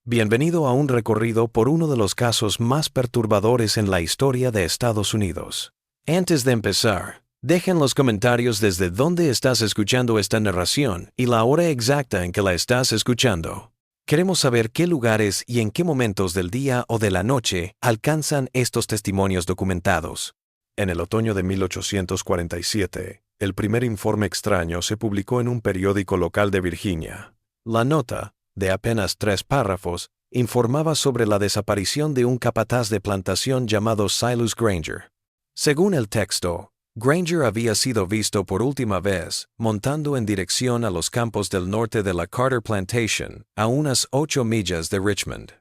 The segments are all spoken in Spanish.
Bienvenido a un recorrido por uno de los casos más perturbadores en la historia de Estados Unidos. Antes de empezar, deja en los comentarios desde dónde estás escuchando esta narración y la hora exacta en que la estás escuchando. Queremos saber qué lugares y en qué momentos del día o de la noche alcanzan estos testimonios documentados. En el otoño de 1847, el primer informe extraño se publicó en un periódico local de Virginia. La nota, de apenas 3 párrafos, informaba sobre la desaparición de un capataz de plantación llamado Silas Granger. Según el texto, Granger había sido visto por última vez montando en dirección a los campos del norte de la Carter Plantation, a unas 8 millas de Richmond.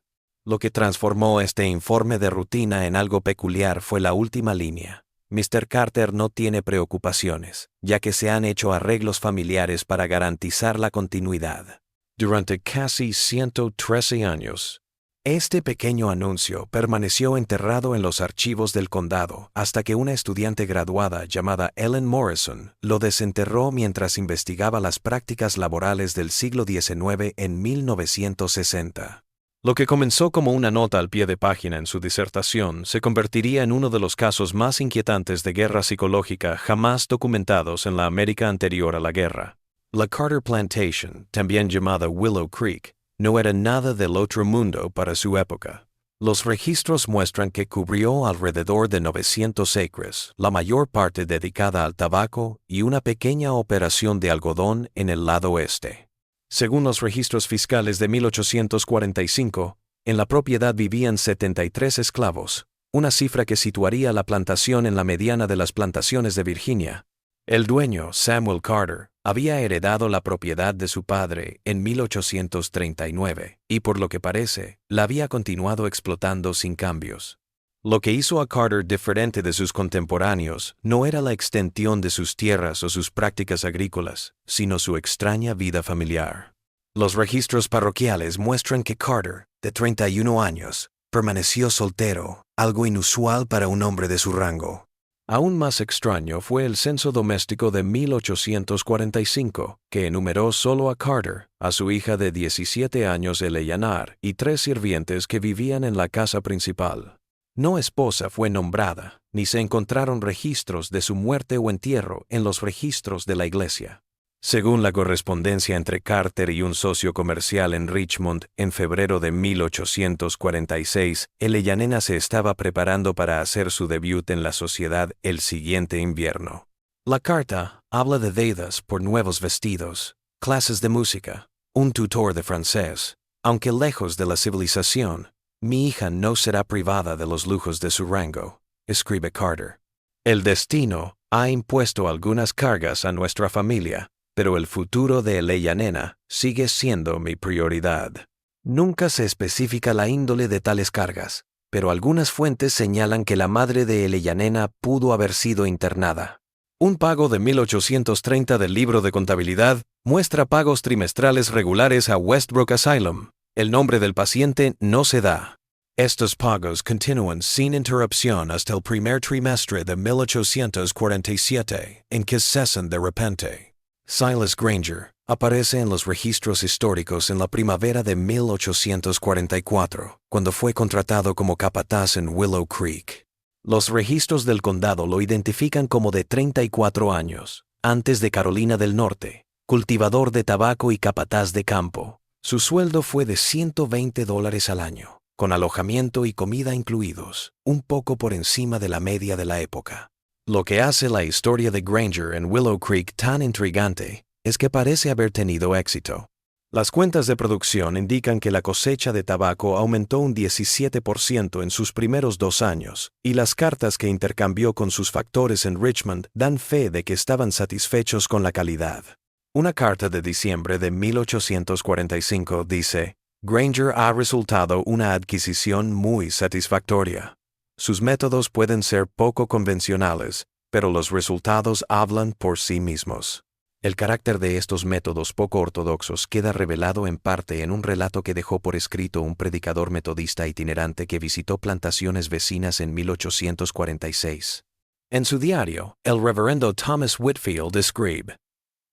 Lo que transformó este informe de rutina en algo peculiar fue la última línea. Mr. Carter no tiene preocupaciones, ya que se han hecho arreglos familiares para garantizar la continuidad. Durante casi 113 años, este pequeño anuncio permaneció enterrado en los archivos del condado hasta que una estudiante graduada llamada Ellen Morrison lo desenterró mientras investigaba las prácticas laborales del siglo XIX en 1960. Lo que comenzó como una nota al pie de página en su disertación se convertiría en uno de los casos más inquietantes de guerra psicológica jamás documentados en la América anterior a la guerra. La Carter Plantation, también llamada Willow Creek, no era nada del otro mundo para su época. Los registros muestran que cubrió alrededor de 900 acres, la mayor parte dedicada al tabaco y una pequeña operación de algodón en el lado oeste. Según los registros fiscales de 1845, en la propiedad vivían 73 esclavos, una cifra que situaría la plantación en la mediana de las plantaciones de Virginia. El dueño, Samuel Carter, había heredado la propiedad de su padre en 1839 y por lo que parece, la había continuado explotando sin cambios. Lo que hizo a Carter diferente de sus contemporáneos no era la extensión de sus tierras o sus prácticas agrícolas, sino su extraña vida familiar. Los registros parroquiales muestran que Carter, de 31 años, permaneció soltero, algo inusual para un hombre de su rango. Aún más extraño fue el censo doméstico de 1845, que enumeró solo a Carter, a su hija de 17 años Eleanor y 3 sirvientes que vivían en la casa principal. No esposa fue nombrada, ni se encontraron registros de su muerte o entierro en los registros de la iglesia. Según la correspondencia entre Carter y un socio comercial en Richmond en febrero de 1846, Eleanor se estaba preparando para hacer su debut en la sociedad el siguiente invierno. La carta habla de deudas por nuevos vestidos, clases de música, un tutor de francés. Aunque lejos de la civilización, mi hija no será privada de los lujos de su rango, escribe Carter. El destino ha impuesto algunas cargas a nuestra familia, pero el futuro de Eleanor sigue siendo mi prioridad. Nunca se especifica la índole de tales cargas, pero algunas fuentes señalan que la madre de Eleanor pudo haber sido internada. Un pago de 1830 del libro de contabilidad muestra pagos trimestrales regulares a Westbrook Asylum. El nombre del paciente no se da. Estos pagos continúan sin interrupción hasta el primer trimestre de 1847, en que cesan de repente. Silas Granger aparece en los registros históricos en la primavera de 1844, cuando fue contratado como capataz en Willow Creek. Los registros del condado lo identifican como de 34 años, antes de Carolina del Norte, cultivador de tabaco y capataz de campo. Su sueldo fue de $120 al año, con alojamiento y comida incluidos, un poco por encima de la media de la época. Lo que hace la historia de Granger en Willow Creek tan intrigante es que parece haber tenido éxito. Las cuentas de producción indican que la cosecha de tabaco aumentó un 17% en sus primeros 2 años, y las cartas que intercambió con sus factores en Richmond dan fe de que estaban satisfechos con la calidad. Una carta de diciembre de 1845 dice: Granger ha resultado una adquisición muy satisfactoria. Sus métodos pueden ser poco convencionales, pero los resultados hablan por sí mismos. El carácter de estos métodos poco ortodoxos queda revelado en parte en un relato que dejó por escrito un predicador metodista itinerante que visitó plantaciones vecinas en 1846. En su diario, el reverendo Thomas Whitfield escribe: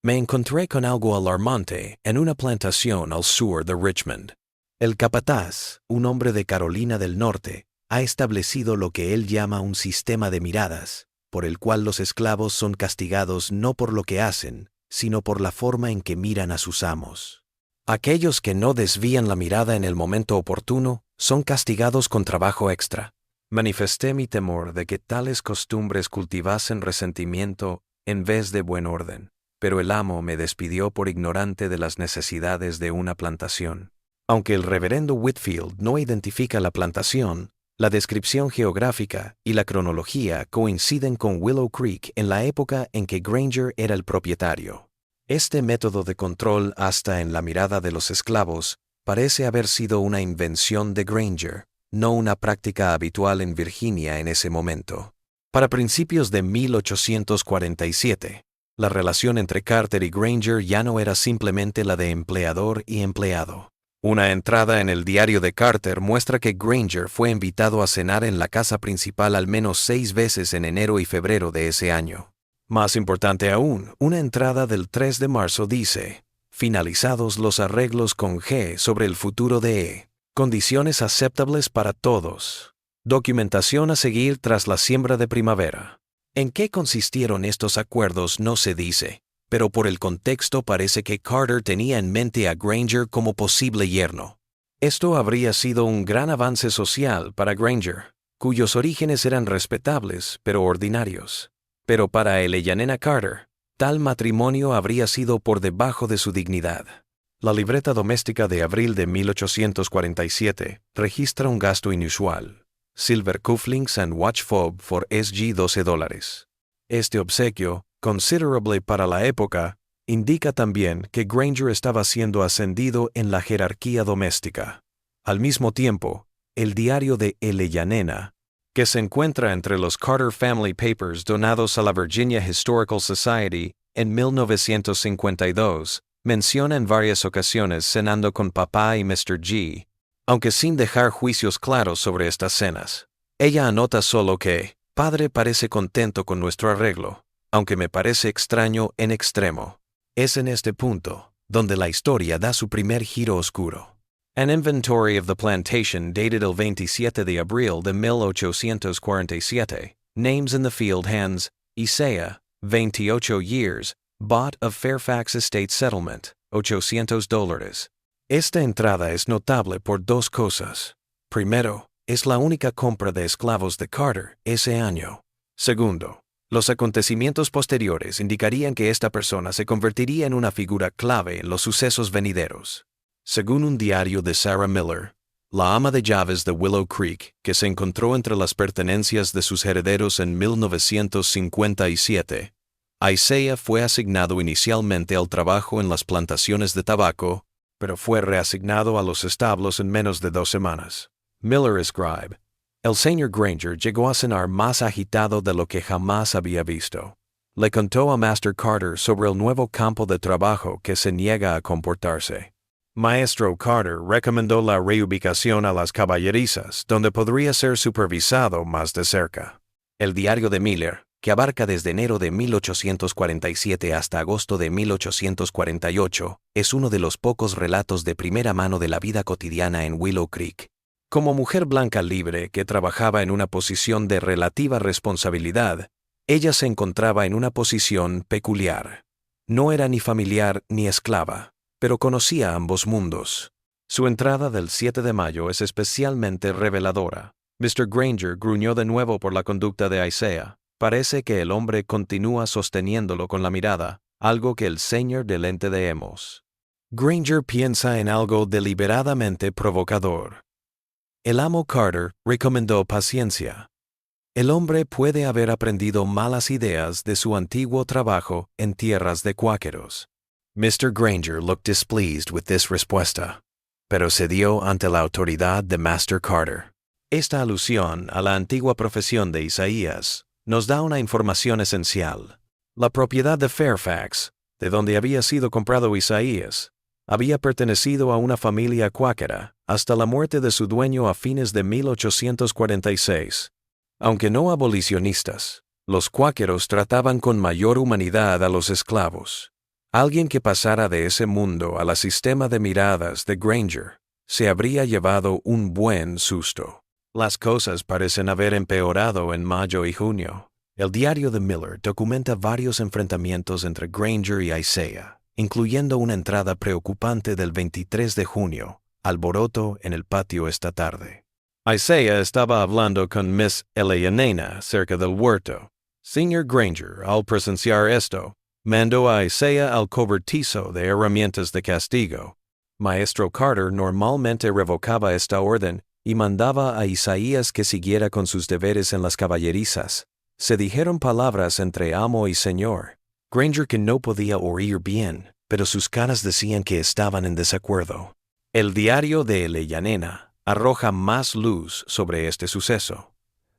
Me encontré con algo alarmante en una plantación al sur de Richmond. El capataz, un hombre de Carolina del Norte, ha establecido lo que él llama un sistema de miradas, por el cual los esclavos son castigados no por lo que hacen, sino por la forma en que miran a sus amos. Aquellos que no desvían la mirada en el momento oportuno son castigados con trabajo extra. Manifesté mi temor de que tales costumbres cultivasen resentimiento en vez de buen orden, pero el amo me despidió por ignorante de las necesidades de una plantación. Aunque el reverendo Whitfield no identifica la plantación, la descripción geográfica y la cronología coinciden con Willow Creek en la época en que Granger era el propietario. Este método de control hasta en la mirada de los esclavos parece haber sido una invención de Granger, no una práctica habitual en Virginia en ese momento. Para principios de 1847, la relación entre Carter y Granger ya no era simplemente la de empleador y empleado. Una entrada en el diario de Carter muestra que Granger fue invitado a cenar en la casa principal al menos 6 veces en enero y febrero de ese año. Más importante aún, una entrada del 3 de marzo dice: finalizados los arreglos con G sobre el futuro de E. Condiciones aceptables para todos. Documentación a seguir tras la siembra de primavera. ¿En qué consistieron estos acuerdos? No se dice, pero por el contexto parece que Carter tenía en mente a Granger como posible yerno. Esto habría sido un gran avance social para Granger, cuyos orígenes eran respetables pero ordinarios. Pero para Eleanor Carter, tal matrimonio habría sido por debajo de su dignidad. La libreta doméstica de abril de 1847 registra un gasto inusual: silver cufflinks and watch fob for SG $12. Este obsequio, considerable para la época, indica también que Granger estaba siendo ascendido en la jerarquía doméstica. Al mismo tiempo, el diario de Eleanor, que se encuentra entre los Carter Family Papers donados a la Virginia Historical Society en 1952, menciona en varias ocasiones cenando con papá y Mr. G, aunque sin dejar juicios claros sobre estas cenas. Ella anota solo que, padre parece contento con nuestro arreglo, aunque me parece extraño en extremo. Es en este punto donde la historia da su primer giro oscuro. An inventory of the plantation dated el 27 de abril de 1847, names in the field hands, Isaiah, 28 years, bought of Fairfax Estate Settlement, $800. Esta entrada es notable por dos cosas. Primero, es la única compra de esclavos de Carter ese año. Segundo, los acontecimientos posteriores indicarían que esta persona se convertiría en una figura clave en los sucesos venideros. Según un diario de Sarah Miller, la ama de llaves de Willow Creek, que se encontró entre las pertenencias de sus herederos en 1957, Isaiah fue asignado inicialmente al trabajo en las plantaciones de tabaco, pero fue reasignado a los establos en menos de 2 semanas. Miller escribe: el señor Granger llegó a cenar más agitado de lo que jamás había visto. Le contó a Master Carter sobre el nuevo campo de trabajo que se niega a comportarse. Maestro Carter recomendó la reubicación a las caballerizas, donde podría ser supervisado más de cerca. El diario de Miller, que abarca desde enero de 1847 hasta agosto de 1848, es uno de los pocos relatos de primera mano de la vida cotidiana en Willow Creek. Como mujer blanca libre que trabajaba en una posición de relativa responsabilidad, ella se encontraba en una posición peculiar. No era ni familiar ni esclava, pero conocía ambos mundos. Su entrada del 7 de mayo es especialmente reveladora. Mr. Granger gruñó de nuevo por la conducta de Isaiah. Parece que el hombre continúa sosteniéndolo con la mirada, algo que el señor del ente de hemos. Granger piensa en algo deliberadamente provocador. El amo Carter recomendó paciencia. El hombre puede haber aprendido malas ideas de su antiguo trabajo en tierras de cuáqueros. Mr. Granger looked displeased with this respuesta, pero cedió ante la autoridad de Master Carter. Esta alusión a la antigua profesión de Isaías nos da una información esencial. La propiedad de Fairfax, de donde había sido comprado Isaías, había pertenecido a una familia cuáquera hasta la muerte de su dueño a fines de 1846. Aunque no abolicionistas, los cuáqueros trataban con mayor humanidad a los esclavos. Alguien que pasara de ese mundo al sistema de miradas de Granger se habría llevado un buen susto. Las cosas parecen haber empeorado en mayo y junio. El diario de Miller documenta varios enfrentamientos entre Granger y Isaiah, incluyendo una entrada preocupante del 23 de junio, alboroto en el patio esta tarde. Isaiah estaba hablando con Miss Eleanena cerca del huerto. Señor Granger, al presenciar esto, mandó a Isaiah al cobertizo de herramientas de castigo. Maestro Carter normalmente revocaba esta orden y mandaba a Isaías que siguiera con sus deberes en las caballerizas. Se dijeron palabras entre amo y señor. Granger, que no podía oír bien, pero sus caras decían que estaban en desacuerdo. El diario de Eleanena arroja más luz sobre este suceso.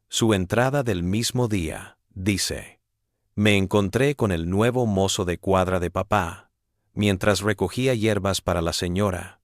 Su entrada del mismo día dice: «Me encontré con el nuevo mozo de cuadra de papá, mientras recogía hierbas para la señora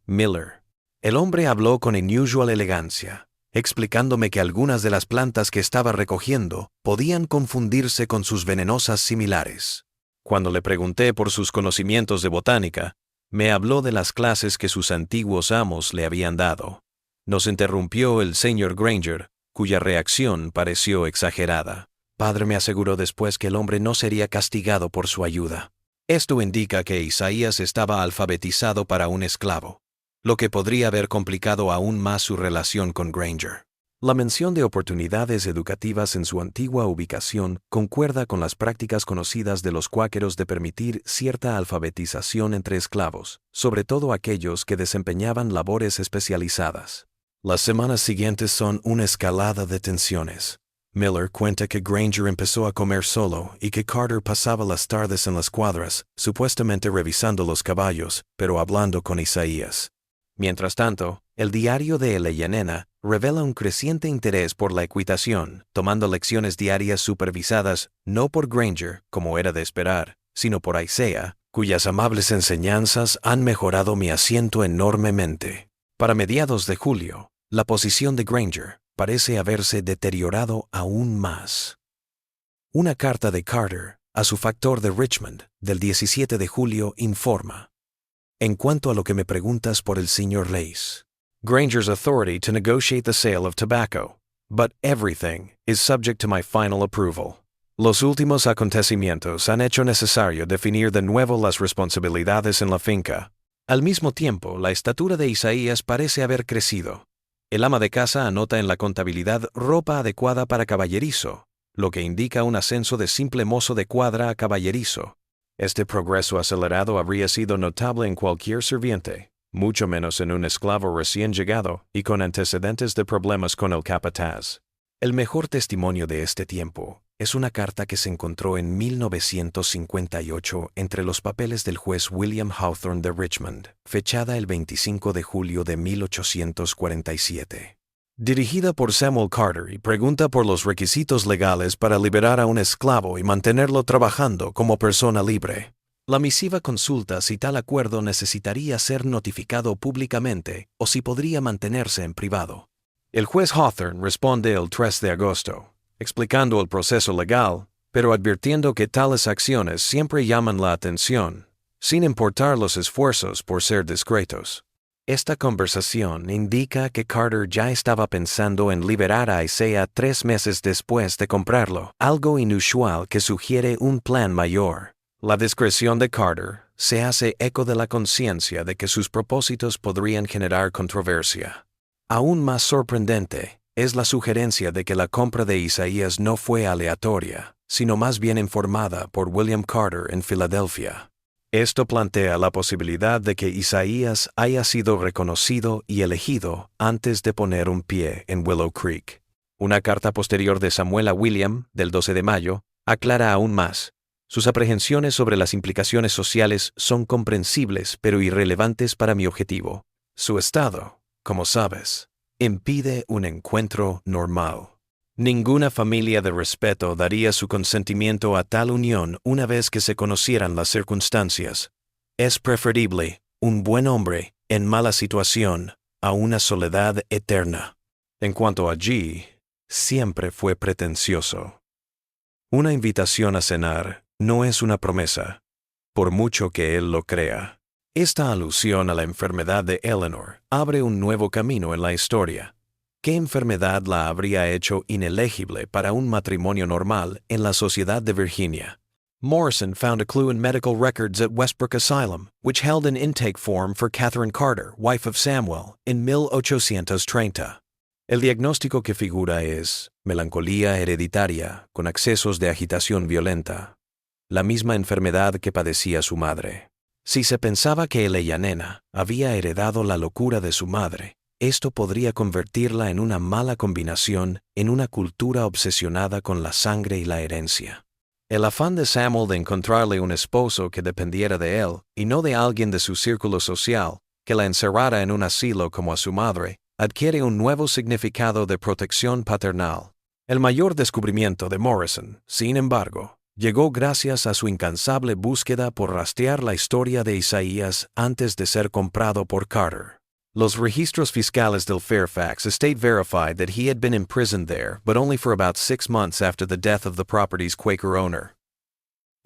Miller. El hombre habló con inusual elegancia, explicándome que algunas de las plantas que estaba recogiendo podían confundirse con sus venenosas similares. Cuando le pregunté por sus conocimientos de botánica, me habló de las clases que sus antiguos amos le habían dado». Nos interrumpió el señor Granger, cuya reacción pareció exagerada. Padre me aseguró después que el hombre no sería castigado por su ayuda. Esto indica que Isaías estaba alfabetizado para un esclavo, lo que podría haber complicado aún más su relación con Granger. La mención de oportunidades educativas en su antigua ubicación concuerda con las prácticas conocidas de los cuáqueros de permitir cierta alfabetización entre esclavos, sobre todo aquellos que desempeñaban labores especializadas. Las semanas siguientes son una escalada de tensiones. Miller cuenta que Granger empezó a comer solo y que Carter pasaba las tardes en las cuadras, supuestamente revisando los caballos, pero hablando con Isaías. Mientras tanto, el diario de Eleanena revela un creciente interés por la equitación, tomando lecciones diarias supervisadas no por Granger, como era de esperar, sino por Isaiah, cuyas amables enseñanzas han mejorado mi asiento enormemente. Para mediados de julio, la posición de Granger parece haberse deteriorado aún más. Una carta de Carter a su factor de Richmond del 17 de julio informa: «En cuanto a lo que me preguntas por el señor Lace, Granger's authority to negotiate the sale of tobacco, but everything is subject to my final approval. Los últimos acontecimientos han hecho necesario definir de nuevo las responsabilidades en la finca». Al mismo tiempo, la estatura de Isaías parece haber crecido. El ama de casa anota en la contabilidad ropa adecuada para caballerizo, lo que indica un ascenso de simple mozo de cuadra a caballerizo. Este progreso acelerado habría sido notable en cualquier sirviente, mucho menos en un esclavo recién llegado y con antecedentes de problemas con el capataz. El mejor testimonio de este tiempo es una carta que se encontró en 1958 entre los papeles del juez William Hawthorne de Richmond, fechada el 25 de julio de 1847. Dirigida por Samuel Carter y pregunta por los requisitos legales para liberar a un esclavo y mantenerlo trabajando como persona libre. La misiva consulta si tal acuerdo necesitaría ser notificado públicamente o si podría mantenerse en privado. El juez Hawthorne responde el 3 de agosto, explicando el proceso legal, pero advirtiendo que tales acciones siempre llaman la atención, sin importar los esfuerzos por ser discretos. Esta conversación indica que Carter ya estaba pensando en liberar a Isaiah 3 meses después de comprarlo, algo inusual que sugiere un plan mayor. La discreción de Carter se hace eco de la conciencia de que sus propósitos podrían generar controversia. Aún más sorprendente es la sugerencia de que la compra de Isaías no fue aleatoria, sino más bien informada por William Carter en Filadelfia. Esto plantea la posibilidad de que Isaías haya sido reconocido y elegido antes de poner un pie en Willow Creek. Una carta posterior de Samuel a William, del 12 de mayo, aclara aún más. Sus aprehensiones sobre las implicaciones sociales son comprensibles pero irrelevantes para mi objetivo. Su estado, como sabes, impide un encuentro normal. Ninguna familia de respeto daría su consentimiento a tal unión una vez que se conocieran las circunstancias. Es preferible un buen hombre en mala situación a una soledad eterna. En cuanto a G, siempre fue pretencioso. Una invitación a cenar no es una promesa, por mucho que él lo crea. Esta alusión a la enfermedad de Eleanor abre un nuevo camino en la historia. ¿Qué enfermedad la habría hecho inelegible para un matrimonio normal en la sociedad de Virginia? Morrison found a clue in medical records at Westbrook Asylum, which held an intake form for Catherine Carter, wife of Samuel, in 1830. El diagnóstico que figura es melancolía hereditaria con accesos de agitación violenta, la misma enfermedad que padecía su madre. Si se pensaba que Eleyanena había heredado la locura de su madre, esto podría convertirla en una mala combinación en una cultura obsesionada con la sangre y la herencia. El afán de Samuel de encontrarle un esposo que dependiera de él y no de alguien de su círculo social, que la encerrara en un asilo como a su madre, adquiere un nuevo significado de protección paternal. El mayor descubrimiento de Morrison, sin embargo, llegó gracias a su incansable búsqueda por rastrear la historia de Isaías antes de ser comprado por Carter. Los registros fiscales del Fairfax estate verified that he had been imprisoned there, but only for about 6 months after the death of the property's Quaker owner.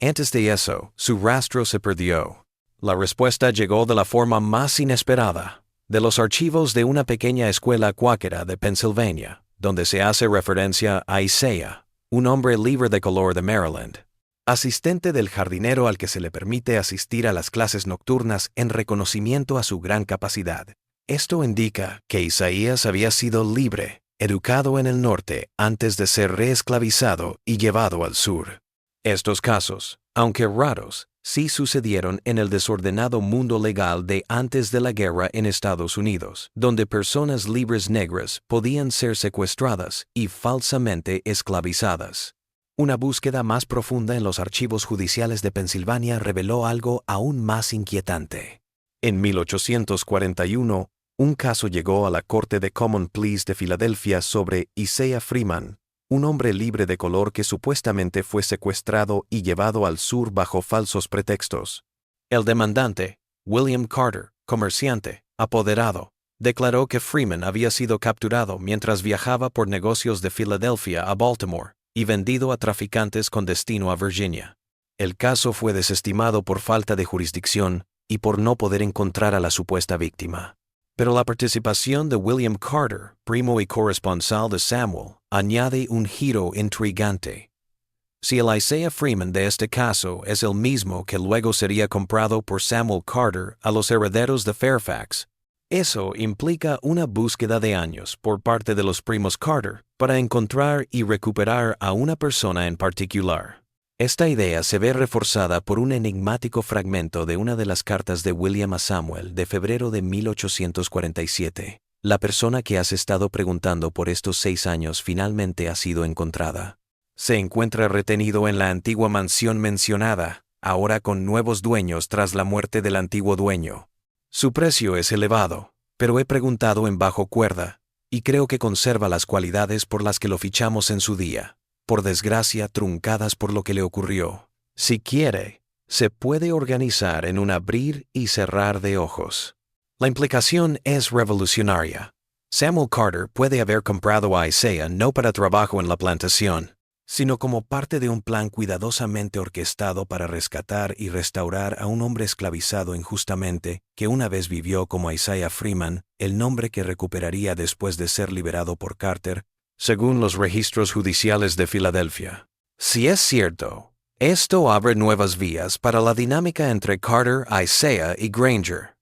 Antes de eso, su rastro se perdió. La respuesta llegó de la forma más inesperada, de los archivos de una pequeña escuela cuáquera de Pennsylvania, donde se hace referencia a Isaiah, un hombre libre de color de Maryland, asistente del jardinero al que se le permite asistir a las clases nocturnas en reconocimiento a su gran capacidad. Esto indica que Isaías había sido libre, educado en el norte antes de ser reesclavizado y llevado al sur. Estos casos, aunque raros, sí sucedieron en el desordenado mundo legal de antes de la guerra en Estados Unidos, donde personas libres negras podían ser secuestradas y falsamente esclavizadas. Una búsqueda más profunda en los archivos judiciales de Pensilvania reveló algo aún más inquietante. En 1841, un caso llegó a la Corte de Common Pleas de Filadelfia sobre Isaiah Freeman, un hombre libre de color que supuestamente fue secuestrado y llevado al sur bajo falsos pretextos. El demandante, William Carter, comerciante, apoderado, declaró que Freeman había sido capturado mientras viajaba por negocios de Filadelfia a Baltimore y vendido a traficantes con destino a Virginia. El caso fue desestimado por falta de jurisdicción y por no poder encontrar a la supuesta víctima. Pero la participación de William Carter, primo y corresponsal de Samuel, añade un giro intrigante. Si el Isaiah Freeman de este caso es el mismo que luego sería comprado por Samuel Carter a los herederos de Fairfax, eso implica una búsqueda de años por parte de los primos Carter para encontrar y recuperar a una persona en particular. Esta idea se ve reforzada por un enigmático fragmento de una de las cartas de William a Samuel de febrero de 1847. La persona que has estado preguntando por estos 6 años finalmente ha sido encontrada. Se encuentra retenido en la antigua mansión mencionada, ahora con nuevos dueños tras la muerte del antiguo dueño. Su precio es elevado, pero he preguntado en bajo cuerda, y creo que conserva las cualidades por las que lo fichamos en su día. Por desgracia truncadas por lo que le ocurrió. Si quiere, se puede organizar en un abrir y cerrar de ojos. La implicación es revolucionaria. Samuel Carter puede haber comprado a Isaiah no para trabajo en la plantación, sino como parte de un plan cuidadosamente orquestado para rescatar y restaurar a un hombre esclavizado injustamente que una vez vivió como Isaiah Freeman, el nombre que recuperaría después de ser liberado por Carter, según los registros judiciales de Filadelfia. Si es cierto, esto abre nuevas vías para la dinámica entre Carter, Isaiah y Granger.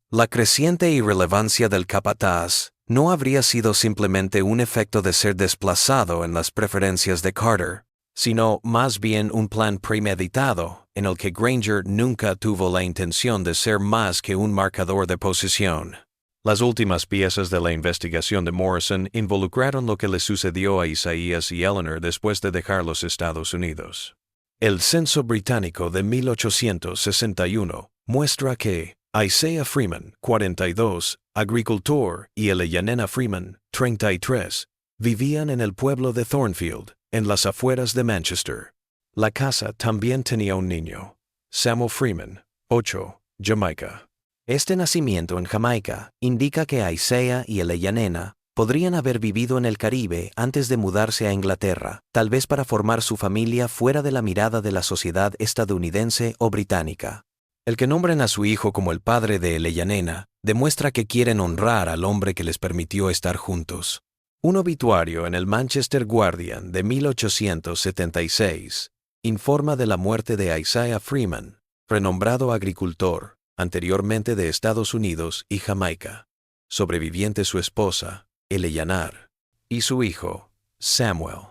La creciente irrelevancia del capataz no habría sido simplemente un efecto de ser desplazado en las preferencias de Carter, sino más bien un plan premeditado en el que Granger nunca tuvo la intención de ser más que un marcador de posición. Las últimas piezas de la investigación de Morrison involucraron lo que le sucedió a Isaías y Eleanor después de dejar los Estados Unidos. El censo británico de 1861 muestra que Isaiah Freeman, 42, agricultor, y Eleyanena Freeman, 33, vivían en el pueblo de Thornfield, en las afueras de Manchester. La casa también tenía un niño, Samuel Freeman, 8, Jamaica. Este nacimiento en Jamaica indica que Isaiah y Eleyanena podrían haber vivido en el Caribe antes de mudarse a Inglaterra, tal vez para formar su familia fuera de la mirada de la sociedad estadounidense o británica. El que nombren a su hijo como el padre de Eleyanena demuestra que quieren honrar al hombre que les permitió estar juntos. Un obituario en el Manchester Guardian de 1876 informa de la muerte de Isaiah Freeman, renombrado agricultor, anteriormente de Estados Unidos y Jamaica, sobreviviente su esposa, Eleyanar, y su hijo, Samuel.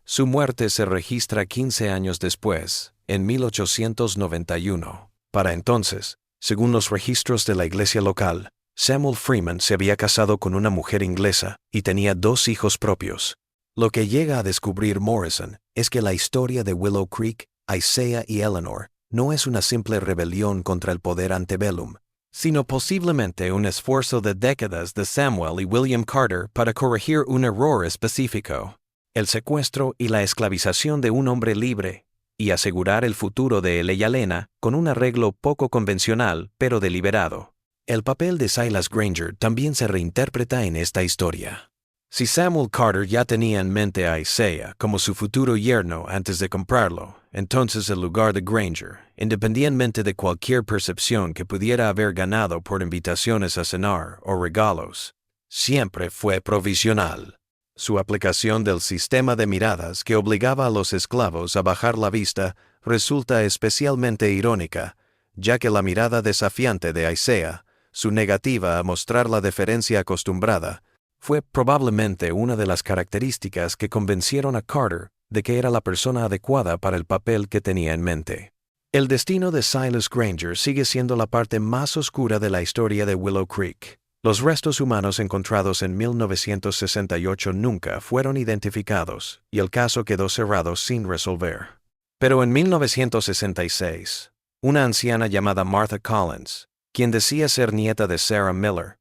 Su muerte se registra 15 años después, en 1891. Para entonces, según los registros de la iglesia local, Samuel Freeman se había casado con una mujer inglesa y tenía 2 hijos propios. Lo que llega a descubrir Morrison es que la historia de Willow Creek, Isaiah y Eleanor no es una simple rebelión contra el poder antebellum, sino posiblemente un esfuerzo de décadas de Samuel y William Carter para corregir un error específico, el secuestro y la esclavización de un hombre libre, y asegurar el futuro de Eleyanena con un arreglo poco convencional pero deliberado. El papel de Silas Granger también se reinterpreta en esta historia. Si Samuel Carter ya tenía en mente a Isaiah como su futuro yerno antes de comprarlo, entonces el lugar de Granger, independientemente de cualquier percepción que pudiera haber ganado por invitaciones a cenar o regalos, siempre fue provisional. Su aplicación del sistema de miradas que obligaba a los esclavos a bajar la vista resulta especialmente irónica, ya que la mirada desafiante de Isaiah, su negativa a mostrar la deferencia acostumbrada, fue probablemente una de las características que convencieron a Carter de que era la persona adecuada para el papel que tenía en mente. El destino de Silas Granger sigue siendo la parte más oscura de la historia de Willow Creek. Los restos humanos encontrados en 1968 nunca fueron identificados y el caso quedó cerrado sin resolver. Pero en 1966, una anciana llamada Martha Collins, quien decía ser nieta de Sarah Miller,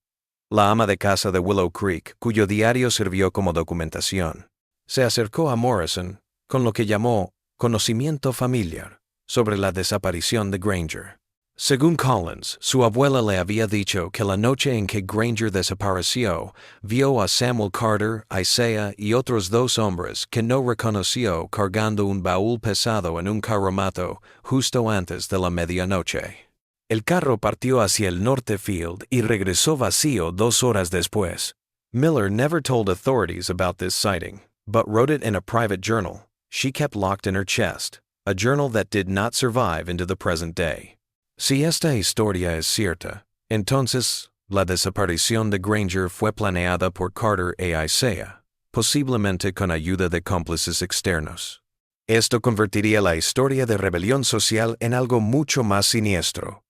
la ama de casa de Willow Creek, cuyo diario sirvió como documentación, se acercó a Morrison con lo que llamó conocimiento familiar sobre la desaparición de Granger. Según Collins, su abuela le había dicho que la noche en que Granger desapareció, vio a Samuel Carter, Isaiah y otros 2 hombres que no reconoció cargando un baúl pesado en un carromato justo antes de la medianoche. El carro partió hacia el Norte Field y regresó vacío 2 horas después. Miller never told authorities about this sighting, but wrote it in a private journal she kept locked in her chest, a journal that did not survive into the present day. Si esta historia es cierta, entonces, la desaparición de Granger fue planeada por Carter e Isaiah, posiblemente con ayuda de cómplices externos. Esto convertiría la historia de rebelión social en algo mucho más siniestro.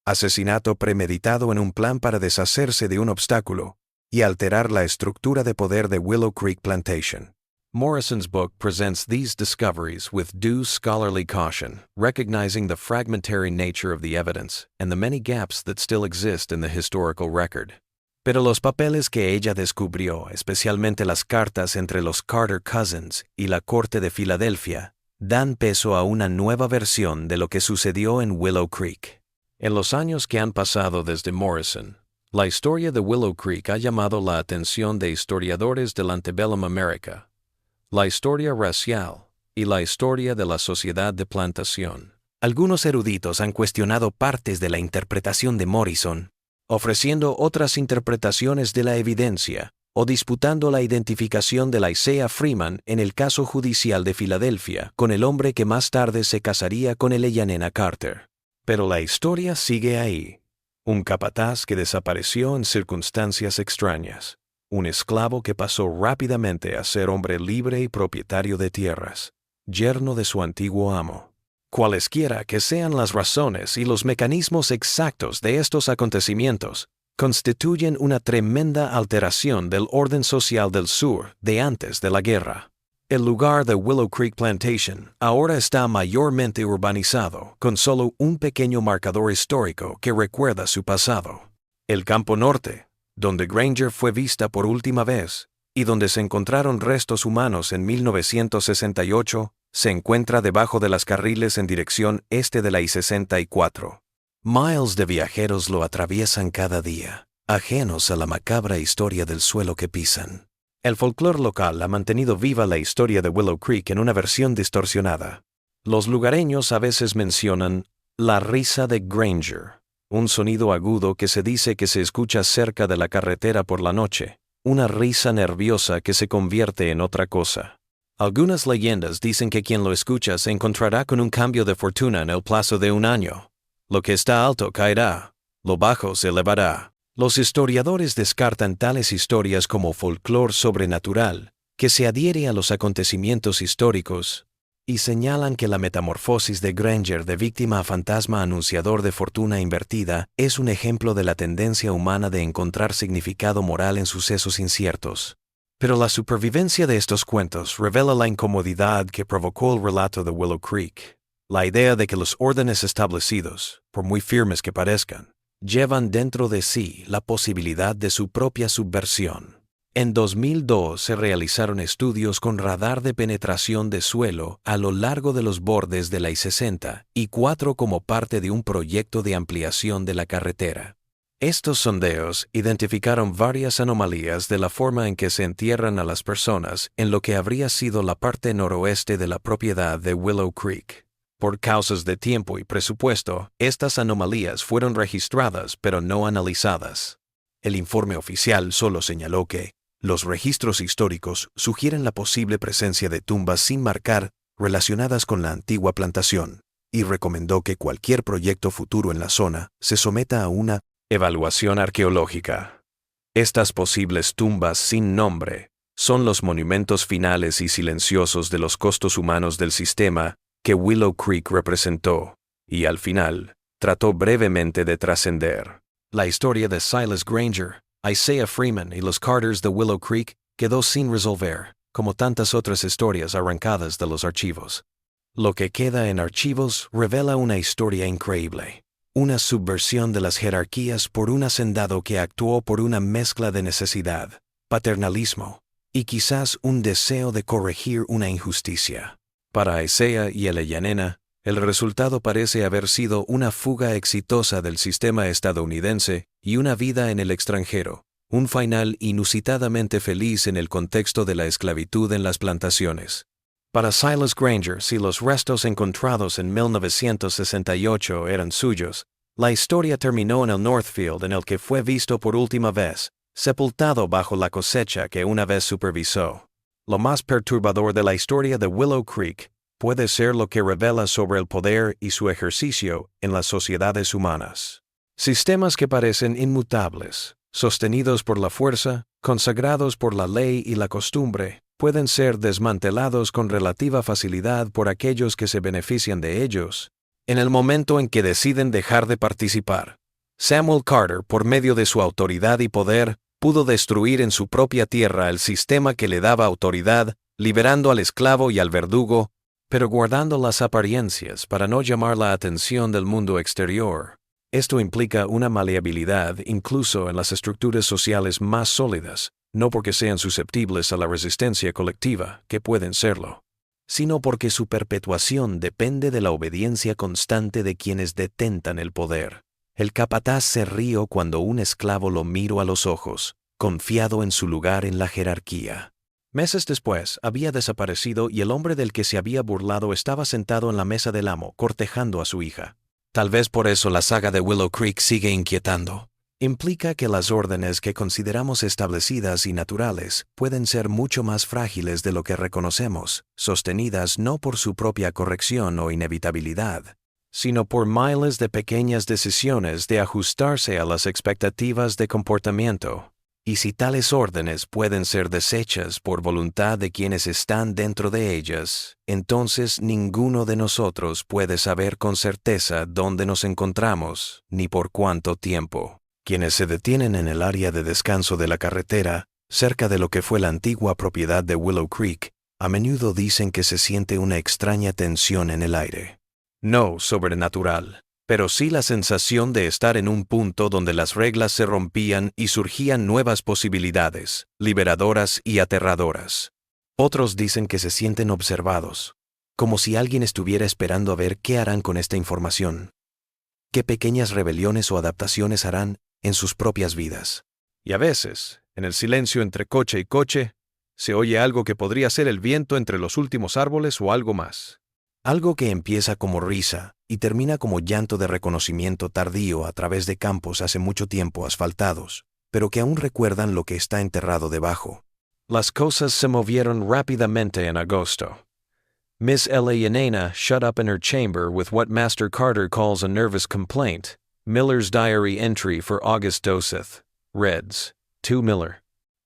Asesinato premeditado en un plan para deshacerse de un obstáculo y alterar la estructura de poder de Willow Creek Plantation. Morrison's book presents these discoveries with due scholarly caution, recognizing the fragmentary nature of the evidence and the many gaps that still exist in the historical record. Pero los papeles que ella descubrió, especialmente las cartas entre los Carter Cousins y la Corte de Filadelfia, dan peso a una nueva versión de lo que sucedió en Willow Creek. En los años que han pasado desde Morrison, la historia de Willow Creek ha llamado la atención de historiadores del Antebellum America, la historia racial y la historia de la sociedad de plantación. Algunos eruditos han cuestionado partes de la interpretación de Morrison, ofreciendo otras interpretaciones de la evidencia o disputando la identificación de Isaiah Freeman en el caso judicial de Filadelfia con el hombre que más tarde se casaría con Eleyanena Carter. Pero la historia sigue ahí. Un capataz que desapareció en circunstancias extrañas. Un esclavo que pasó rápidamente a ser hombre libre y propietario de tierras, yerno de su antiguo amo. Cualesquiera que sean las razones y los mecanismos exactos de estos acontecimientos, constituyen una tremenda alteración del orden social del sur de antes de la guerra. El lugar de Willow Creek Plantation ahora está mayormente urbanizado, con solo un pequeño marcador histórico que recuerda su pasado. El Campo Norte, donde Granger fue vista por última vez, y donde se encontraron restos humanos en 1968, se encuentra debajo de las carriles en dirección este de la I-64. Miles de viajeros lo atraviesan cada día, ajenos a la macabra historia del suelo que pisan. El folclore local ha mantenido viva la historia de Willow Creek en una versión distorsionada. Los lugareños a veces mencionan La risa de Granger. Un sonido agudo que se dice que se escucha cerca de la carretera por la noche. Una risa nerviosa que se convierte en otra cosa. Algunas leyendas dicen que quien lo escucha se encontrará con un cambio de fortuna en el plazo de un año. Lo que está alto caerá, lo bajo se elevará. Los historiadores descartan tales historias como folclore sobrenatural, que se adhiere a los acontecimientos históricos, y señalan que la metamorfosis de Granger de víctima a fantasma anunciador de fortuna invertida es un ejemplo de la tendencia humana de encontrar significado moral en sucesos inciertos. Pero la supervivencia de estos cuentos revela la incomodidad que provocó el relato de Willow Creek. La idea de que los órdenes establecidos, por muy firmes que parezcan, llevan dentro de sí la posibilidad de su propia subversión. En 2002 se realizaron estudios con radar de penetración de suelo a lo largo de los bordes de la I-60 y 4 como parte de un proyecto de ampliación de la carretera. Estos sondeos identificaron varias anomalías de la forma en que se entierran a las personas en lo que habría sido la parte noroeste de la propiedad de Willow Creek. Por causas de tiempo y presupuesto, estas anomalías fueron registradas pero no analizadas. El informe oficial solo señaló que los registros históricos sugieren la posible presencia de tumbas sin marcar relacionadas con la antigua plantación, y recomendó que cualquier proyecto futuro en la zona se someta a una evaluación arqueológica. Estas posibles tumbas sin nombre son los monumentos finales y silenciosos de los costos humanos del sistema que Willow Creek representó, y al final, trató brevemente de trascender. La historia de Silas Granger, Isaiah Freeman y los Carters de Willow Creek quedó sin resolver, como tantas otras historias arrancadas de los archivos. Lo que queda en archivos revela una historia increíble, una subversión de las jerarquías por un hacendado que actuó por una mezcla de necesidad, paternalismo y quizás un deseo de corregir una injusticia. Para Isaiah y Eleyanena, el resultado parece haber sido una fuga exitosa del sistema estadounidense y una vida en el extranjero, un final inusitadamente feliz en el contexto de la esclavitud en las plantaciones. Para Silas Granger, si los restos encontrados en 1968 eran suyos, la historia terminó en el Northfield en el que fue visto por última vez, sepultado bajo la cosecha que una vez supervisó. Lo más perturbador de la historia de Willow Creek puede ser lo que revela sobre el poder y su ejercicio en las sociedades humanas. Sistemas que parecen inmutables, sostenidos por la fuerza, consagrados por la ley y la costumbre, pueden ser desmantelados con relativa facilidad por aquellos que se benefician de ellos, en el momento en que deciden dejar de participar. Samuel Carter, por medio de su autoridad y poder, pudo destruir en su propia tierra el sistema que le daba autoridad, liberando al esclavo y al verdugo, pero guardando las apariencias para no llamar la atención del mundo exterior. Esto implica una maleabilidad incluso en las estructuras sociales más sólidas, no porque sean susceptibles a la resistencia colectiva, que pueden serlo, sino porque su perpetuación depende de la obediencia constante de quienes detentan el poder. El capataz se rió cuando un esclavo lo miró a los ojos, confiado en su lugar en la jerarquía. Meses después, había desaparecido y el hombre del que se había burlado estaba sentado en la mesa del amo, cortejando a su hija. Tal vez por eso la saga de Willow Creek sigue inquietando. Implica que las órdenes que consideramos establecidas y naturales pueden ser mucho más frágiles de lo que reconocemos, sostenidas no por su propia corrección o inevitabilidad, sino por miles de pequeñas decisiones de ajustarse a las expectativas de comportamiento. Y si tales órdenes pueden ser deshechas por voluntad de quienes están dentro de ellas, entonces ninguno de nosotros puede saber con certeza dónde nos encontramos, ni por cuánto tiempo. Quienes se detienen en el área de descanso de la carretera, cerca de lo que fue la antigua propiedad de Willow Creek, a menudo dicen que se siente una extraña tensión en el aire. No sobrenatural, pero sí la sensación de estar en un punto donde las reglas se rompían y surgían nuevas posibilidades, liberadoras y aterradoras. Otros dicen que se sienten observados, como si alguien estuviera esperando a ver qué harán con esta información, qué pequeñas rebeliones o adaptaciones harán en sus propias vidas. Y a veces, en el silencio entre coche y coche, se oye algo que podría ser el viento entre los últimos árboles o algo más. Algo que empieza como risa y termina como llanto de reconocimiento tardío a través de campos hace mucho tiempo asfaltados, pero que aún recuerdan lo que está enterrado debajo. Las cosas se movieron rápidamente en agosto. Miss Elena shut up in her chamber with what Master Carter calls a nervous complaint. Miller's diary entry for August 12th reads, To Miller.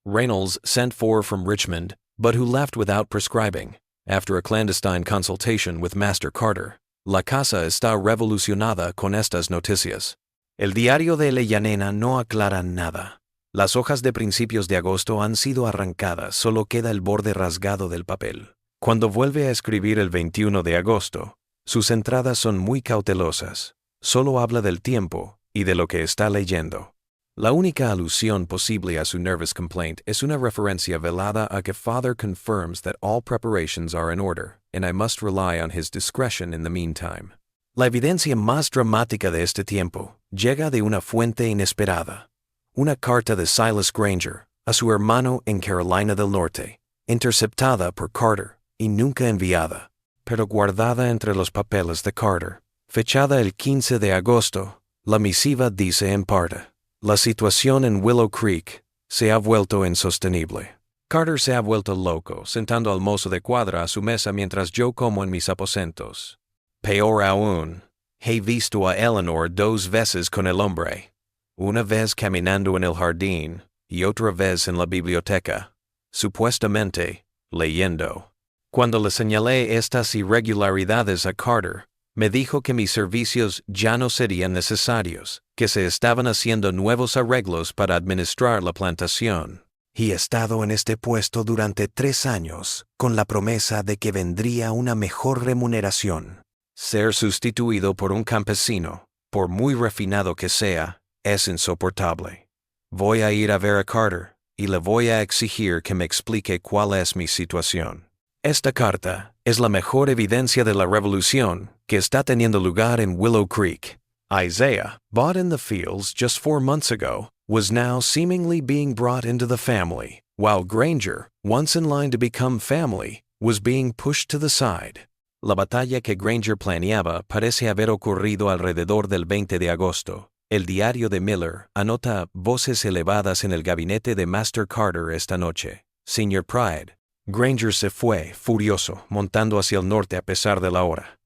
Reynolds sent for from Richmond, but who left without prescribing. After a clandestine consultation with Master Carter, la casa está revolucionada con estas noticias. El diario de Elena no aclara nada. Las hojas de principios de agosto han sido arrancadas, solo queda el borde rasgado del papel. Cuando vuelve a escribir el 21 de agosto, sus entradas son muy cautelosas. Solo habla del tiempo y de lo que está leyendo. La única alusión posible a su nervous complaint es una referencia velada a que Father confirms that all preparations are in order, and I must rely on his discretion in the meantime. La evidencia más dramática de este tiempo llega de una fuente inesperada. Una carta de Silas Granger a su hermano en Carolina del Norte, interceptada por Carter y nunca enviada, pero guardada entre los papeles de Carter. Fechada el 15 de agosto, la misiva dice en parte, la situación en Willow Creek se ha vuelto insostenible. Carter se ha vuelto loco, sentando al mozo de cuadra a su mesa mientras yo como en mis aposentos. Peor aún, he visto a Eleanor 2 veces con el hombre. Una vez caminando en el jardín y otra vez en la biblioteca, supuestamente leyendo. Cuando le señalé estas irregularidades a Carter, me dijo que mis servicios ya no serían necesarios, que se estaban haciendo nuevos arreglos para administrar la plantación. Y he estado en este puesto durante 3 años, con la promesa de que vendría una mejor remuneración. Ser sustituido por un campesino, por muy refinado que sea, es insoportable. Voy a ir a ver a Carter, y le voy a exigir que me explique cuál es mi situación. Esta carta es la mejor evidencia de la revolución que está teniendo lugar en Willow Creek. Isaiah, bought in the fields just 4 months ago, was now seemingly being brought into the family, while Granger, once in line to become family, was being pushed to the side. La batalla que Granger planeaba parece haber ocurrido alrededor del 20 de agosto. El diario de Miller anota voces elevadas en el gabinete de Master Carter esta noche. Sr. Pride. Granger se fue, furioso, montando hacia el norte a pesar de la hora.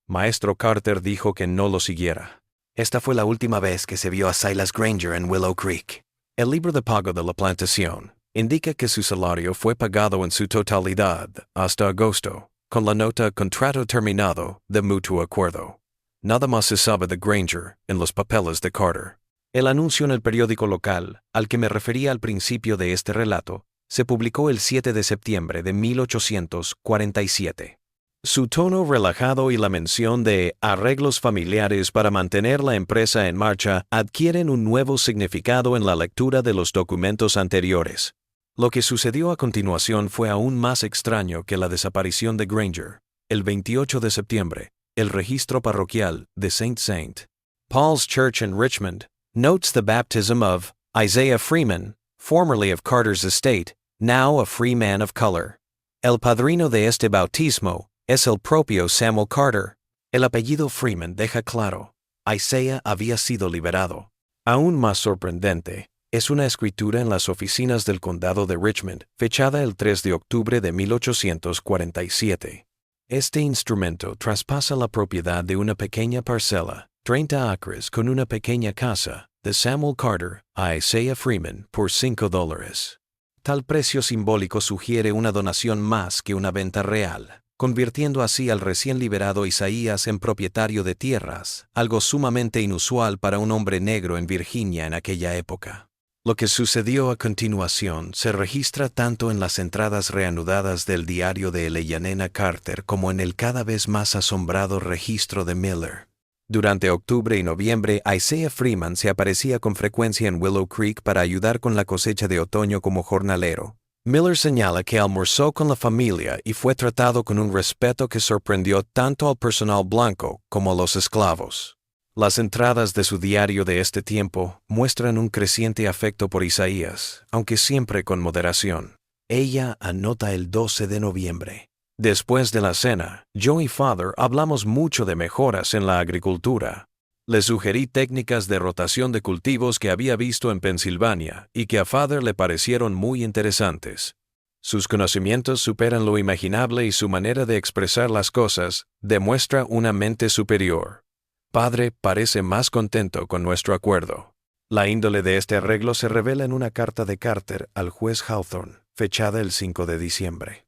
Maestro Carter dijo que no lo siguiera. Esta fue la última vez que se vio a Silas Granger en Willow Creek. El libro de pago de la plantación indica que su salario fue pagado en su totalidad hasta agosto, con la nota contrato terminado de mutuo acuerdo. Nada más se sabe de Granger en los papeles de Carter. El anuncio en el periódico local, al que me refería al principio de este relato, se publicó el 7 de septiembre de 1847. Su tono relajado y la mención de arreglos familiares para mantener la empresa en marcha adquieren un nuevo significado en la lectura de los documentos anteriores. Lo que sucedió a continuación fue aún más extraño que la desaparición de Granger. El 28 de septiembre, el registro parroquial de St. Paul's Church in Richmond notes the baptism of Isaiah Freeman, formerly of Carter's estate, now a free man of color. El padrino de este bautismo es el propio Samuel Carter. El apellido Freeman deja claro, Isaiah había sido liberado. Aún más sorprendente, es una escritura en las oficinas del condado de Richmond, fechada el 3 de octubre de 1847. Este instrumento traspasa la propiedad de una pequeña parcela, 30 acres con una pequeña casa, de Samuel Carter a Isaiah Freeman por $5. Tal precio simbólico sugiere una donación más que una venta real, convirtiendo así al recién liberado Isaías en propietario de tierras, algo sumamente inusual para un hombre negro en Virginia en aquella época. Lo que sucedió a continuación se registra tanto en las entradas reanudadas del diario de Elena Carter como en el cada vez más asombrado registro de Miller. Durante octubre y noviembre, Isaiah Freeman se aparecía con frecuencia en Willow Creek para ayudar con la cosecha de otoño como jornalero. Miller señala que almorzó con la familia y fue tratado con un respeto que sorprendió tanto al personal blanco como a los esclavos. Las entradas de su diario de este tiempo muestran un creciente afecto por Isaías, aunque siempre con moderación. Ella anota el 12 de noviembre. Después de la cena, yo y Father hablamos mucho de mejoras en la agricultura. Le sugerí técnicas de rotación de cultivos que había visto en Pensilvania y que a Father le parecieron muy interesantes. Sus conocimientos superan lo imaginable y su manera de expresar las cosas demuestra una mente superior. Padre parece más contento con nuestro acuerdo. La índole de este arreglo se revela en una carta de Carter al juez Hawthorne, fechada el 5 de diciembre.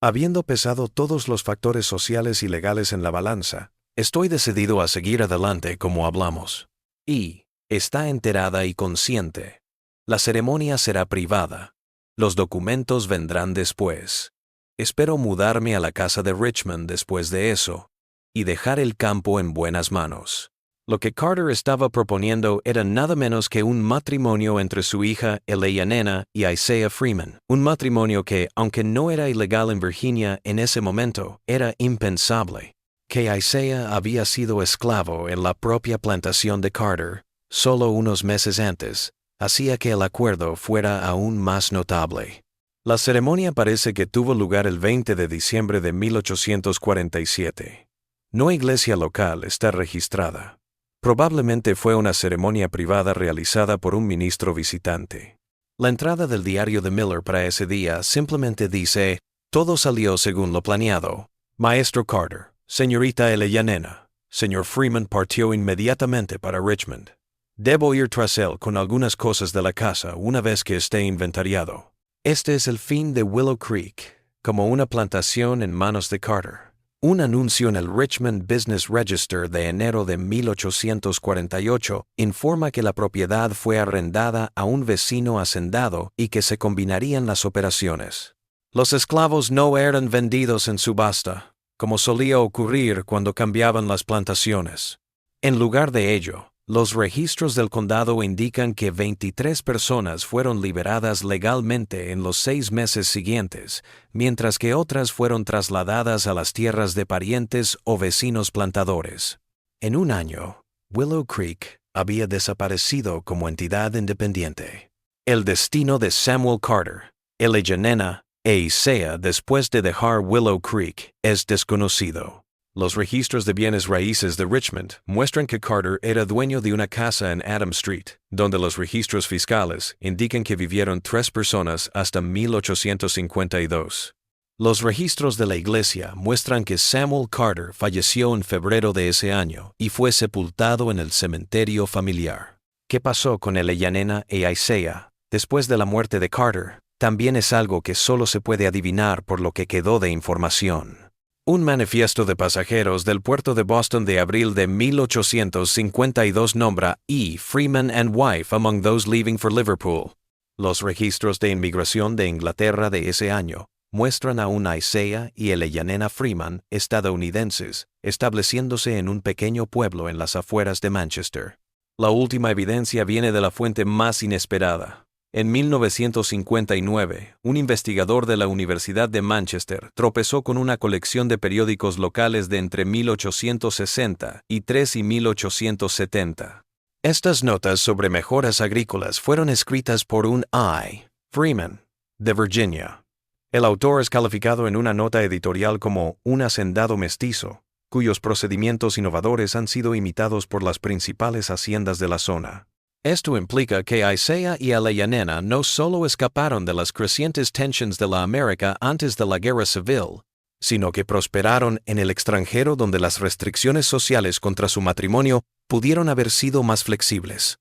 Habiendo pesado todos los factores sociales y legales en la balanza, estoy decidido a seguir adelante como hablamos. Y está enterada y consciente. La ceremonia será privada. Los documentos vendrán después. Espero mudarme a la casa de Richmond después de eso y dejar el campo en buenas manos. Lo que Carter estaba proponiendo era nada menos que un matrimonio entre su hija Eleanor y Isaiah Freeman. Un matrimonio que, aunque no era ilegal en Virginia en ese momento, era impensable. Que Isaiah había sido esclavo en la propia plantación de Carter, solo unos meses antes, hacía que el acuerdo fuera aún más notable. La ceremonia parece que tuvo lugar el 20 de diciembre de 1847. No iglesia local está registrada. Probablemente fue una ceremonia privada realizada por un ministro visitante. La entrada del diario de Miller para ese día simplemente dice: todo salió según lo planeado. Maestro Carter, señorita Eleanor, señor Freeman partió inmediatamente para Richmond. Debo ir tras él con algunas cosas de la casa una vez que esté inventariado. Este es el fin de Willow Creek, como una plantación en manos de Carter. Un anuncio en el Richmond Business Register de enero de 1848 informa que la propiedad fue arrendada a un vecino hacendado y que se combinarían las operaciones. Los esclavos no eran vendidos en subasta, como solía ocurrir cuando cambiaban las plantaciones. En lugar de ello, los registros del condado indican que 23 personas fueron liberadas legalmente en los 6 meses siguientes, mientras que otras fueron trasladadas a las tierras de parientes o vecinos plantadores. En un año, Willow Creek había desaparecido como entidad independiente. El destino de Samuel Carter, Eleanor e Isaiah después de dejar Willow Creek es desconocido. Los registros de bienes raíces de Richmond muestran que Carter era dueño de una casa en Adams Street, donde los registros fiscales indican que vivieron 3 personas hasta 1852. Los registros de la iglesia muestran que Samuel Carter falleció en febrero de ese año y fue sepultado en el cementerio familiar. ¿Qué pasó con Eleanor e Isaiah después de la muerte de Carter? También es algo que solo se puede adivinar por lo que quedó de información. Un manifiesto de pasajeros del puerto de Boston de abril de 1852 nombra E. Freeman and wife among those leaving for Liverpool. Los registros de inmigración de Inglaterra de ese año muestran a un Isaiah y Eleanor Freeman, estadounidenses, estableciéndose en un pequeño pueblo en las afueras de Manchester. La última evidencia viene de la fuente más inesperada. En 1959, un investigador de la Universidad de Manchester tropezó con una colección de periódicos locales de entre 1863 y 1870. Estas notas sobre mejoras agrícolas fueron escritas por un I. Freeman, de Virginia. El autor es calificado en una nota editorial como un hacendado mestizo, cuyos procedimientos innovadores han sido imitados por las principales haciendas de la zona. Esto implica que Isaiah y Eleanor no solo escaparon de las crecientes tensiones de la América antes de la Guerra Civil, sino que prosperaron en el extranjero donde las restricciones sociales contra su matrimonio pudieron haber sido más flexibles.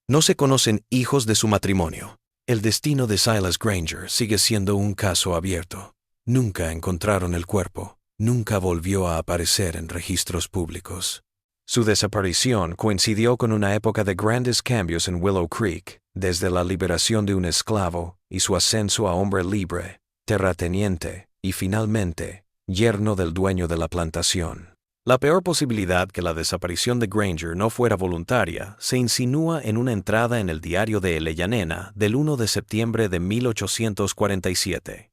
No se conocen hijos de su matrimonio. El destino de Silas Granger sigue siendo un caso abierto. Nunca encontraron el cuerpo. Nunca volvió a aparecer en registros públicos. Su desaparición coincidió con una época de grandes cambios en Willow Creek, desde la liberación de un esclavo y su ascenso a hombre libre, terrateniente y finalmente, yerno del dueño de la plantación. La peor posibilidad que la desaparición de Granger no fuera voluntaria se insinúa en una entrada en el diario de Eleanor del 1 de septiembre de 1847.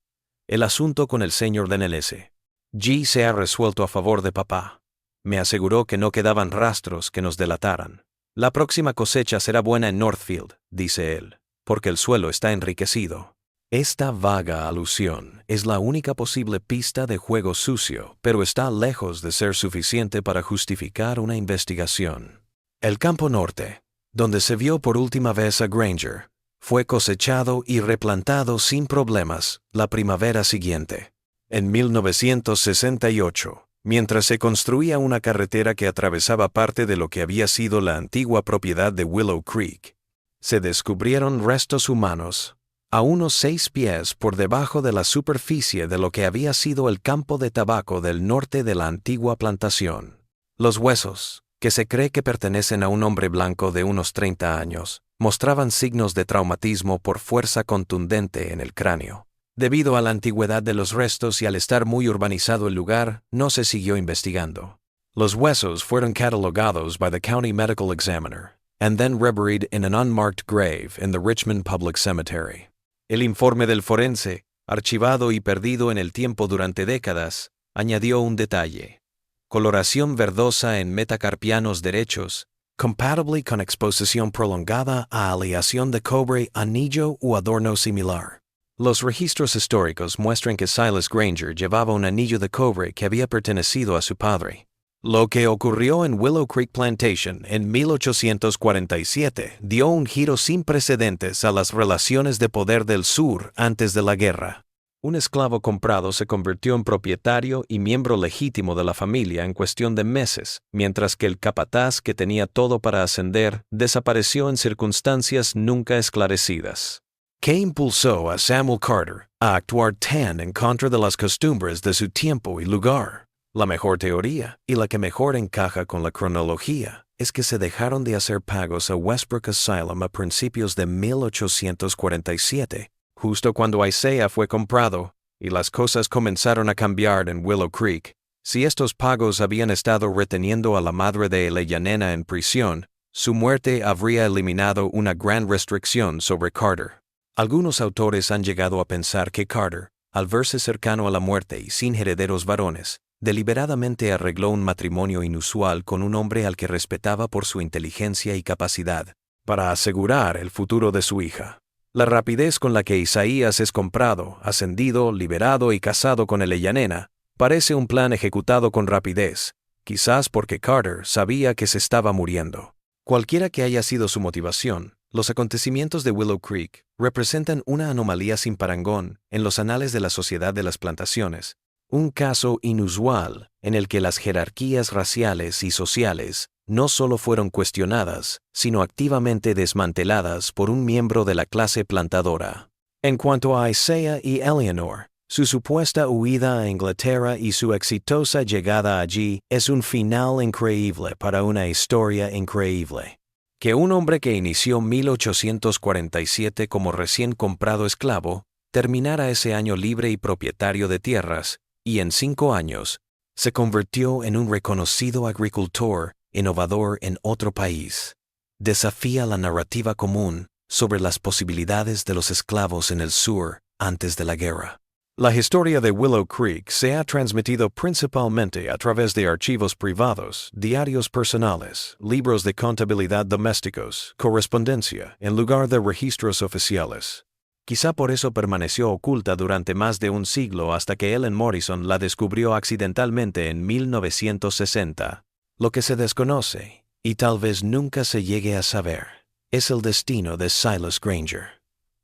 El asunto con el señor Danelese. G se ha resuelto a favor de papá. Me aseguró que no quedaban rastros que nos delataran. La próxima cosecha será buena en Northfield, dice él, porque el suelo está enriquecido. Esta vaga alusión es la única posible pista de juego sucio, pero está lejos de ser suficiente para justificar una investigación. El campo norte, donde se vio por última vez a Granger, fue cosechado y replantado sin problemas la primavera siguiente. En 1968, mientras se construía una carretera que atravesaba parte de lo que había sido la antigua propiedad de Willow Creek, se descubrieron restos humanos a unos 6 pies por debajo de la superficie de lo que había sido el campo de tabaco del norte de la antigua plantación. Los huesos, que se cree que pertenecen a un hombre blanco de unos 30 años, mostraban signos de traumatismo por fuerza contundente en el cráneo. Debido a la antigüedad de los restos y al estar muy urbanizado el lugar, no se siguió investigando. Los huesos fueron catalogados by the County Medical Examiner, and then reburied in an unmarked grave in the Richmond Public Cemetery. El informe del forense, archivado y perdido en el tiempo durante décadas, añadió un detalle: coloración verdosa en metacarpianos derechos, compatible con exposición prolongada a aleación de cobre, anillo u adorno similar. Los registros históricos muestran que Silas Granger llevaba un anillo de cobre que había pertenecido a su padre. Lo que ocurrió en Willow Creek Plantation en 1847 dio un giro sin precedentes a las relaciones de poder del sur antes de la guerra. Un esclavo comprado se convirtió en propietario y miembro legítimo de la familia en cuestión de meses, mientras que el capataz que tenía todo para ascender desapareció en circunstancias nunca esclarecidas. ¿Qué impulsó a Samuel Carter a actuar tan en contra de las costumbres de su tiempo y lugar? La mejor teoría, y la que mejor encaja con la cronología, es que se dejaron de hacer pagos a Westbrook Asylum a principios de 1847, justo cuando Isaiah fue comprado, y las cosas comenzaron a cambiar en Willow Creek. Si estos pagos habían estado reteniendo a la madre de Eleyanena en prisión, su muerte habría eliminado una gran restricción sobre Carter. Algunos autores han llegado a pensar que Carter, al verse cercano a la muerte y sin herederos varones, deliberadamente arregló un matrimonio inusual con un hombre al que respetaba por su inteligencia y capacidad, para asegurar el futuro de su hija. La rapidez con la que Isaías es comprado, ascendido, liberado y casado con Eleyanena parece un plan ejecutado con rapidez, quizás porque Carter sabía que se estaba muriendo. Cualquiera que haya sido su motivación, los acontecimientos de Willow Creek representan una anomalía sin parangón en los anales de la sociedad de las plantaciones, un caso inusual en el que las jerarquías raciales y sociales no solo fueron cuestionadas, sino activamente desmanteladas por un miembro de la clase plantadora. En cuanto a Isaiah y Eleanor, su supuesta huida a Inglaterra y su exitosa llegada allí es un final increíble para una historia increíble. Que un hombre que inició 1847 como recién comprado esclavo, terminara ese año libre y propietario de tierras, y en 5 años, se convirtió en un reconocido agricultor innovador en otro país, desafía la narrativa común sobre las posibilidades de los esclavos en el sur antes de la guerra. La historia de Willow Creek se ha transmitido principalmente a través de archivos privados, diarios personales, libros de contabilidad domésticos, correspondencia, en lugar de registros oficiales. Quizá por eso permaneció oculta durante más de un siglo hasta que Ellen Morrison la descubrió accidentalmente en 1960. Lo que se desconoce, y tal vez nunca se llegue a saber, es el destino de Silas Granger.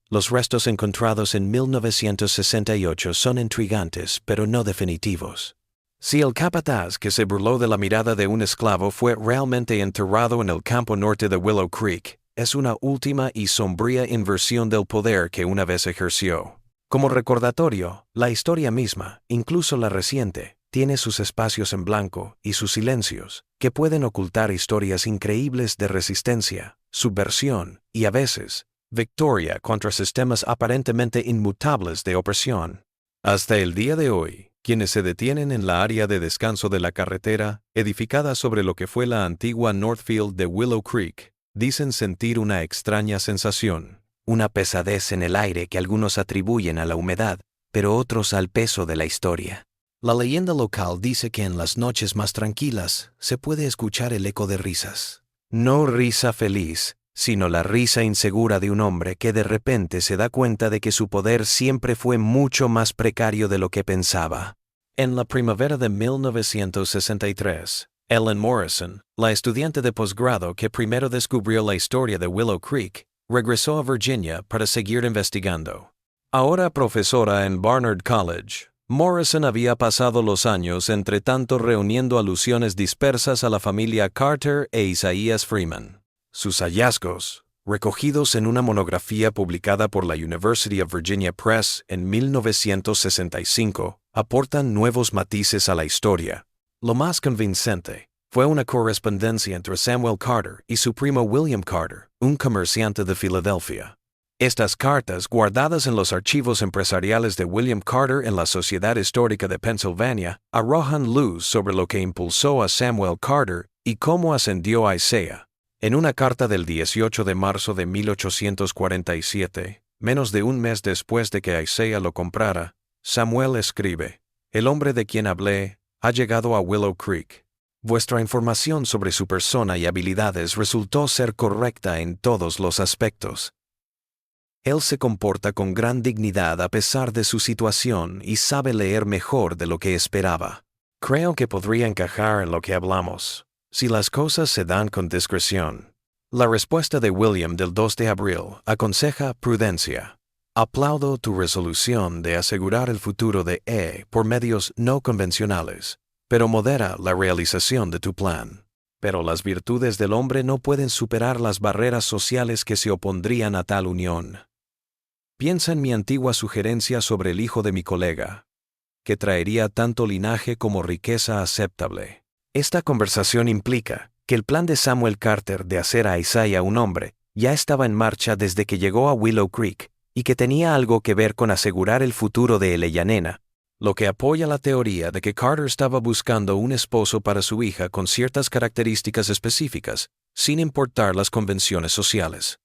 Los restos encontrados en 1968 son intrigantes, pero no definitivos. Si el capataz que se burló de la mirada de un esclavo fue realmente enterrado en el campo norte de Willow Creek, es una última y sombría inversión del poder que una vez ejerció. Como recordatorio, la historia misma, incluso la reciente, tiene sus espacios en blanco y sus silencios, que pueden ocultar historias increíbles de resistencia, subversión y, a veces, victoria contra sistemas aparentemente inmutables de opresión. Hasta el día de hoy, quienes se detienen en la área de descanso de la carretera, edificada sobre lo que fue la antigua Northfield de Willow Creek, dicen sentir una extraña sensación, una pesadez en el aire que algunos atribuyen a la humedad, pero otros al peso de la historia. La leyenda local dice que en las noches más tranquilas se puede escuchar el eco de risas. No risa feliz, sino la risa insegura de un hombre que de repente se da cuenta de que su poder siempre fue mucho más precario de lo que pensaba. En la primavera de 1963, Ellen Morrison, la estudiante de posgrado que primero descubrió la historia de Willow Creek, regresó a Virginia para seguir investigando. Ahora profesora en Barnard College, Morrison había pasado los años entre tanto reuniendo alusiones dispersas a la familia Carter e Isaiah Freeman. Sus hallazgos, recogidos en una monografía publicada por la University of Virginia Press en 1965, aportan nuevos matices a la historia. Lo más convincente fue una correspondencia entre Samuel Carter y su primo William Carter, un comerciante de Filadelfia. Estas cartas, guardadas en los archivos empresariales de William Carter en la Sociedad Histórica de Pennsylvania, arrojan luz sobre lo que impulsó a Samuel Carter y cómo ascendió a Isaiah. En una carta del 18 de marzo de 1847, menos de un mes después de que Isaiah lo comprara, Samuel escribe: «El hombre de quien hablé ha llegado a Willow Creek. Vuestra información sobre su persona y habilidades resultó ser correcta en todos los aspectos. Él se comporta con gran dignidad a pesar de su situación y sabe leer mejor de lo que esperaba. Creo que podría encajar en lo que hablamos, si las cosas se dan con discreción». La respuesta de William del 2 de abril aconseja prudencia. «Aplaudo tu resolución de asegurar el futuro de E por medios no convencionales, pero modera la realización de tu plan. Pero las virtudes del hombre no pueden superar las barreras sociales que se opondrían a tal unión. Piensa en mi antigua sugerencia sobre el hijo de mi colega, que traería tanto linaje como riqueza aceptable». Esta conversación implica que el plan de Samuel Carter de hacer a Isaiah un hombre ya estaba en marcha desde que llegó a Willow Creek y que tenía algo que ver con asegurar el futuro de Eleyanena, lo que apoya la teoría de que Carter estaba buscando un esposo para su hija con ciertas características específicas, sin importar las convenciones sociales.